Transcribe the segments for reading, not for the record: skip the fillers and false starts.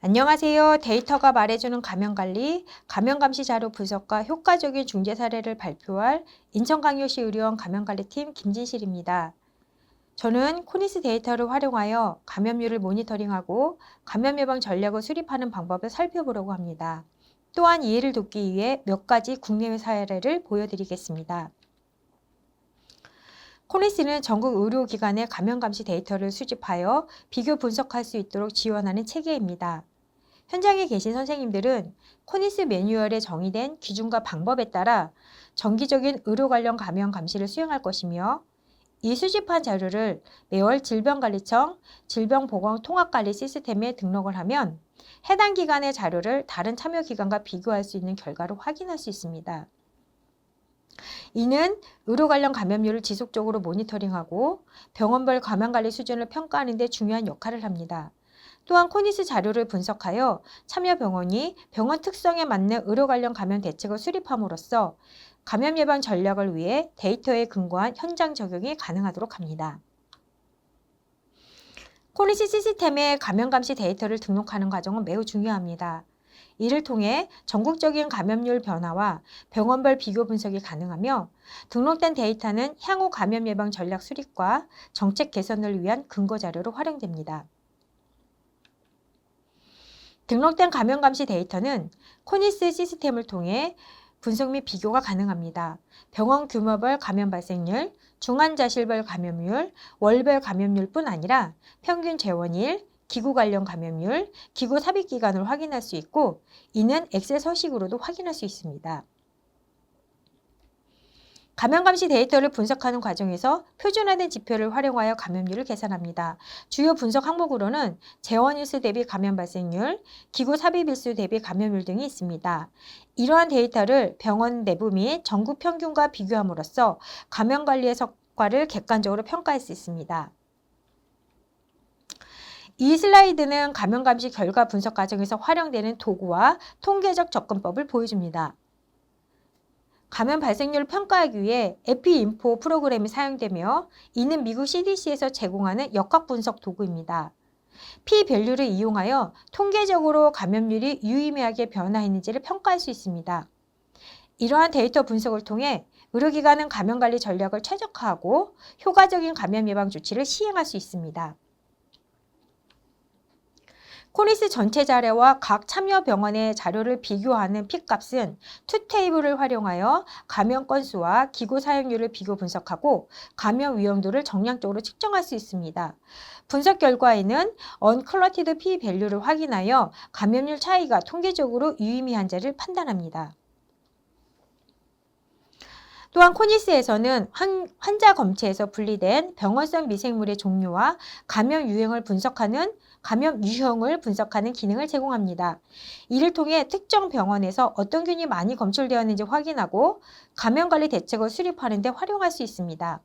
안녕하세요. 데이터가 말해주는 감염관리, 감염감시 자료 분석과 효과적인 중재 사례를 발표할 인천광역시 의료원 감염관리팀 김진실입니다. 저는 코니스 데이터를 활용하여 감염률을 모니터링하고 감염 예방 전략을 수립하는 방법을 살펴보려고 합니다. 또한 이해를 돕기 위해 몇 가지 국내외 사례를 보여드리겠습니다. 코니스는 전국 의료기관의 감염감시 데이터를 수집하여 비교 분석할 수 있도록 지원하는 체계입니다. 현장에 계신 선생님들은 코니스 매뉴얼에 정의된 기준과 방법에 따라 정기적인 의료 관련 감염 감시를 수행할 것이며 이 수집한 자료를 매월 질병관리청 질병보건통합관리 시스템에 등록을 하면 해당 기관의 자료를 다른 참여기관과 비교할 수 있는 결과로 확인할 수 있습니다. 이는 의료 관련 감염률을 지속적으로 모니터링하고 병원별 감염관리 수준을 평가하는 데 중요한 역할을 합니다. 또한 코니스 자료를 분석하여 참여 병원이 병원 특성에 맞는 의료 관련 감염 대책을 수립함으로써 감염 예방 전략을 위해 데이터에 근거한 현장 적용이 가능하도록 합니다. 코니스 시스템에 감염 감시 데이터를 등록하는 과정은 매우 중요합니다. 이를 통해 전국적인 감염률 변화와 병원별 비교 분석이 가능하며 등록된 데이터는 향후 감염 예방 전략 수립과 정책 개선을 위한 근거 자료로 활용됩니다. 등록된 감염 감시 데이터는 코니스 시스템을 통해 분석 및 비교가 가능합니다. 병원 규모별 감염 발생률, 중환자실별 감염률, 월별 감염률뿐 아니라 평균 재원일, 기구 관련 감염률, 기구 삽입 기간을 확인할 수 있고 이는 엑셀 서식으로도 확인할 수 있습니다. 감염 감시 데이터를 분석하는 과정에서 표준화된 지표를 활용하여 감염률을 계산합니다. 주요 분석 항목으로는 재원일수 대비 감염 발생률, 기구 삽입일수 대비 감염률 등이 있습니다. 이러한 데이터를 병원 내부 및 전국 평균과 비교함으로써 감염 관리의 성과를 객관적으로 평가할 수 있습니다. 이 슬라이드는 감염 감시 결과 분석 과정에서 활용되는 도구와 통계적 접근법을 보여줍니다. 감염 발생률을 평가하기 위해 에피인포 프로그램이 사용되며 이는 미국 CDC에서 제공하는 역학 분석 도구입니다. P-밸류를 이용하여 통계적으로 감염률이 유의미하게 변화했는지를 평가할 수 있습니다. 이러한 데이터 분석을 통해 의료기관은 감염관리 전략을 최적화하고 효과적인 감염 예방 조치를 시행할 수 있습니다. 코니스 전체 자료와 각 참여 병원의 자료를 비교하는 핏값은 투테이블을 활용하여 감염 건수와 기구 사용률을 비교 분석하고 감염 위험도를 정량적으로 측정할 수 있습니다. 분석 결과에는 언클러티드 P-밸류를 확인하여 감염률 차이가 통계적으로 유의미한지를 판단합니다. 또한 코니스에서는 환자 검체에서 분리된 병원성 미생물의 종류와 감염 유형을 분석하는 기능을 제공합니다. 이를 통해 특정 병원에서 어떤 균이 많이 검출되었는지 확인하고 감염관리 대책을 수립하는 데 활용할 수 있습니다.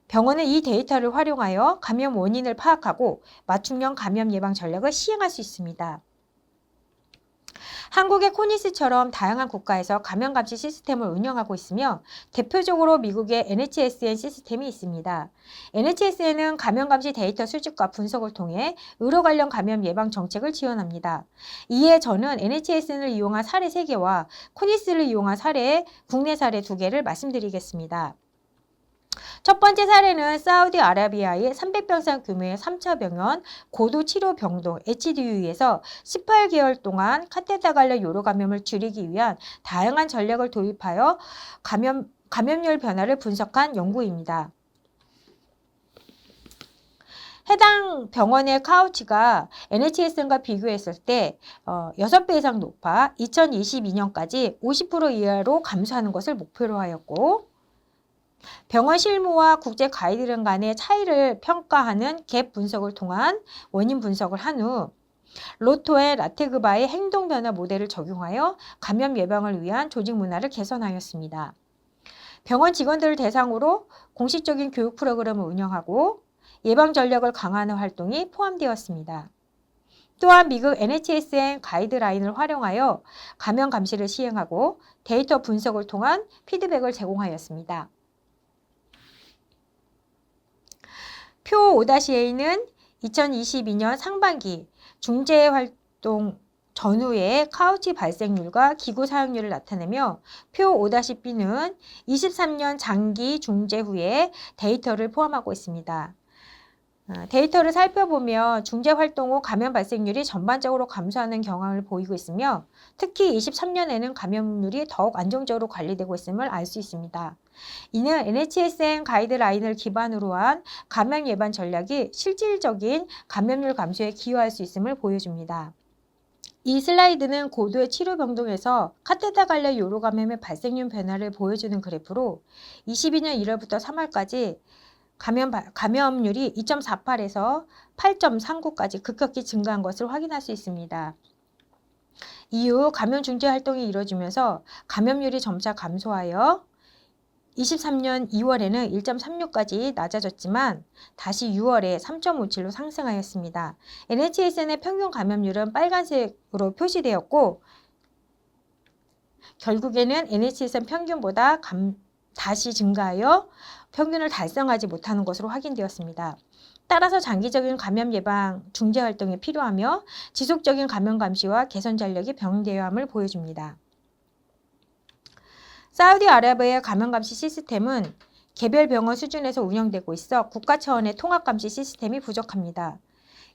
병원은 이 데이터를 활용하여 감염 원인을 파악하고 맞춤형 감염 예방 전략을 시행할 수 있습니다. 한국의 코니스처럼 다양한 국가에서 감염 감시 시스템을 운영하고 있으며 대표적으로 미국의 NHSN 시스템이 있습니다. NHSN은 감염 감시 데이터 수집과 분석을 통해 의료 관련 감염 예방 정책을 지원합니다. 이에 저는 NHSN을 이용한 사례 3개와 코니스를 이용한 국내 사례 2개를 말씀드리겠습니다. 첫 번째 사례는 사우디아라비아의 300병상 규모의 3차 병원 고도치료병동 HDU에서 18개월 동안 카테터 관련 요로 감염을 줄이기 위한 다양한 전략을 도입하여 감염률 변화를 분석한 연구입니다. 해당 병원의 카우치가 NHSN과 비교했을 때 6배 이상 높아 2022년까지 50% 이하로 감소하는 것을 목표로 하였고 병원 실무와 국제 가이드라인 간의 차이를 평가하는 갭 분석을 통한 원인 분석을 한 후 로토의 라테그바의 행동 변화 모델을 적용하여 감염 예방을 위한 조직 문화를 개선하였습니다. 병원 직원들을 대상으로 공식적인 교육 프로그램을 운영하고 예방 전략을 강화하는 활동이 포함되었습니다. 또한 미국 NHSN 가이드라인을 활용하여 감염 감시를 시행하고 데이터 분석을 통한 피드백을 제공하였습니다. 표 5-A는 2022년 상반기 중재 활동 전후의 카우치 발생률과 기구 사용률을 나타내며 표 5-B는 23년 장기 중재 후의 데이터를 포함하고 있습니다. 데이터를 살펴보며 중재 활동 후 감염 발생률이 전반적으로 감소하는 경향을 보이고 있으며 특히 23년에는 감염률이 더욱 안정적으로 관리되고 있음을 알 수 있습니다. 이는 NHSN 가이드라인을 기반으로 한 감염 예방 전략이 실질적인 감염률 감소에 기여할 수 있음을 보여줍니다. 이 슬라이드는 고도의 치료 병동에서 카테터 관련 요로 감염의 발생률 변화를 보여주는 그래프로 22년 1월부터 3월까지 감염률이 2.48에서 8.39까지 급격히 증가한 것을 확인할 수 있습니다. 이후 감염 중재 활동이 이루어지면서 감염률이 점차 감소하여 23년 2월에는 1.36까지 낮아졌지만 다시 6월에 3.57로 상승하였습니다. NHSN의 평균 감염률은 빨간색으로 표시되었고 결국에는 NHSN 평균보다 다시 증가하여 평균을 달성하지 못하는 것으로 확인되었습니다. 따라서 장기적인 감염 예방 중재 활동이 필요하며 지속적인 감염 감시와 개선 전략이 병행되어야 함을 보여줍니다. 사우디아라비아의 감염 감시 시스템은 개별 병원 수준에서 운영되고 있어 국가 차원의 통합 감시 시스템이 부족합니다.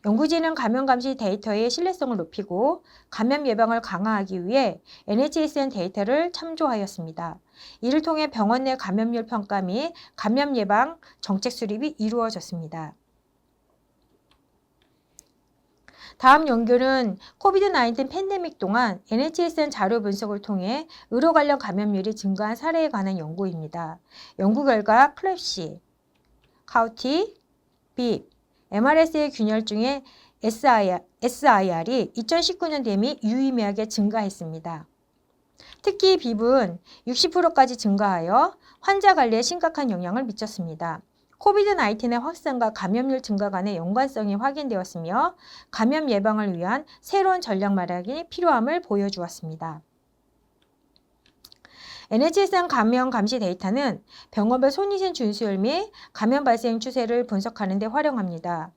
연구진은 감염 감시 데이터의 신뢰성을 높이고 감염 예방을 강화하기 위해 NHSN 데이터를 참조하였습니다. 이를 통해 병원 내 감염률 평가 및 감염 예방 정책 수립이 이루어졌습니다. 다음 연구는 코비드-19 팬데믹 동안 NHSN 자료 분석을 통해 의료 관련 감염률이 증가한 사례에 관한 연구입니다. 연구 결과 클랩시, 카우티, 빕, MRS의 균열 중에 SIR이 2019년 대비 유의미하게 증가했습니다. 특히 빕은 60%까지 증가하여 환자 관리에 심각한 영향을 미쳤습니다. 코비드-19의 확산과 감염률 증가 간의 연관성이 확인되었으며 감염 예방을 위한 새로운 전략 마련이 필요함을 보여주었습니다. NHSN 감염 감시 데이터는 병원별 손위생 준수율 및 감염 발생 추세를 분석하는 데 활용합니다.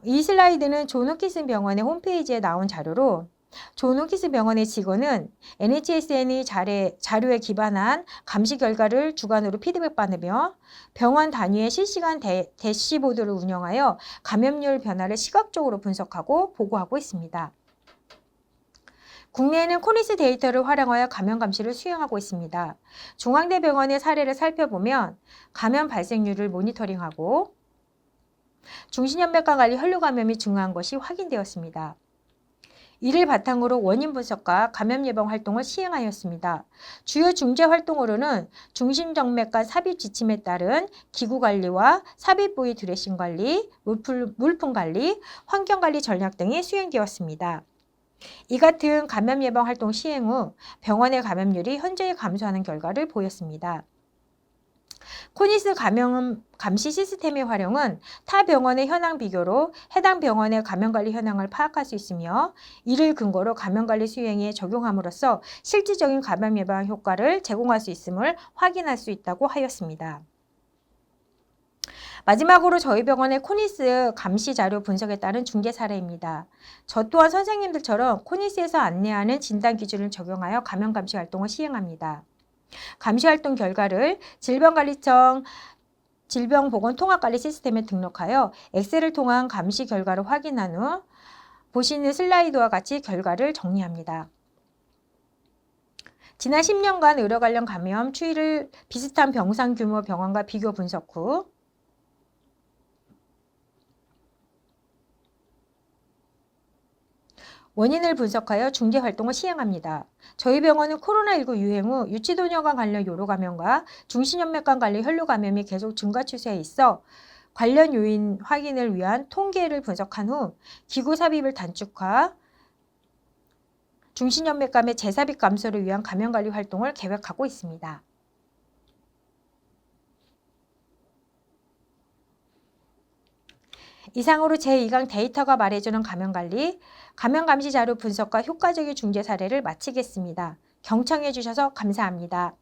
이 슬라이드는 존 홉킨스 병원의 홈페이지에 나온 자료로 존 홉킨스 병원의 직원은 NHSN이 자료에 기반한 감시 결과를 주관으로 피드백받으며 병원 단위의 실시간 대시보드를 운영하여 감염률 변화를 시각적으로 분석하고 보고하고 있습니다. 국내에는 코니스 데이터를 활용하여 감염 감시를 수행하고 있습니다. 중앙대병원의 사례를 살펴보면 감염 발생률을 모니터링하고 중신염백관 관리 혈류 감염이 증가한 것이 확인되었습니다. 이를 바탕으로 원인 분석과 감염 예방 활동을 시행하였습니다. 주요 중재 활동으로는 중심정맥관 삽입 지침에 따른 기구 관리와 삽입 부위 드레싱 관리, 물품 관리, 환경 관리 전략 등이 수행되었습니다. 이 같은 감염 예방 활동 시행 후 병원의 감염률이 현저히 감소하는 결과를 보였습니다. 코니스 감염 감시 시스템의 활용은 타 병원의 현황 비교로 해당 병원의 감염관리 현황을 파악할 수 있으며 이를 근거로 감염관리 수행에 적용함으로써 실질적인 감염 예방 효과를 제공할 수 있음을 확인할 수 있다고 하였습니다. 마지막으로 저희 병원의 코니스 감시 자료 분석에 따른 중개 사례입니다. 저 또한 선생님들처럼 코니스에서 안내하는 진단 기준을 적용하여 감염 감시 활동을 시행합니다. 감시 활동 결과를 질병관리청 질병보건통합관리 시스템에 등록하여 엑셀을 통한 감시 결과를 확인한 후 보시는 슬라이드와 같이 결과를 정리합니다. 지난 10년간 의료 관련 감염 추이를 비슷한 병상 규모 병원과 비교 분석 후 원인을 분석하여 중재 활동을 시행합니다. 저희 병원은 코로나19 유행 후 유치도뇨관 관련 요로 감염과 중신염맥관 관련 혈류 감염이 계속 증가 추세에 있어 관련 요인 확인을 위한 통계를 분석한 후 기구 삽입을 단축화, 중신염맥감의 재삽입 감소를 위한 감염 관리 활동을 계획하고 있습니다. 이상으로 제2강 데이터가 말해주는 감염관리, 감염감시 자료 분석과 효과적인 중재 사례를 마치겠습니다. 경청해 주셔서 감사합니다.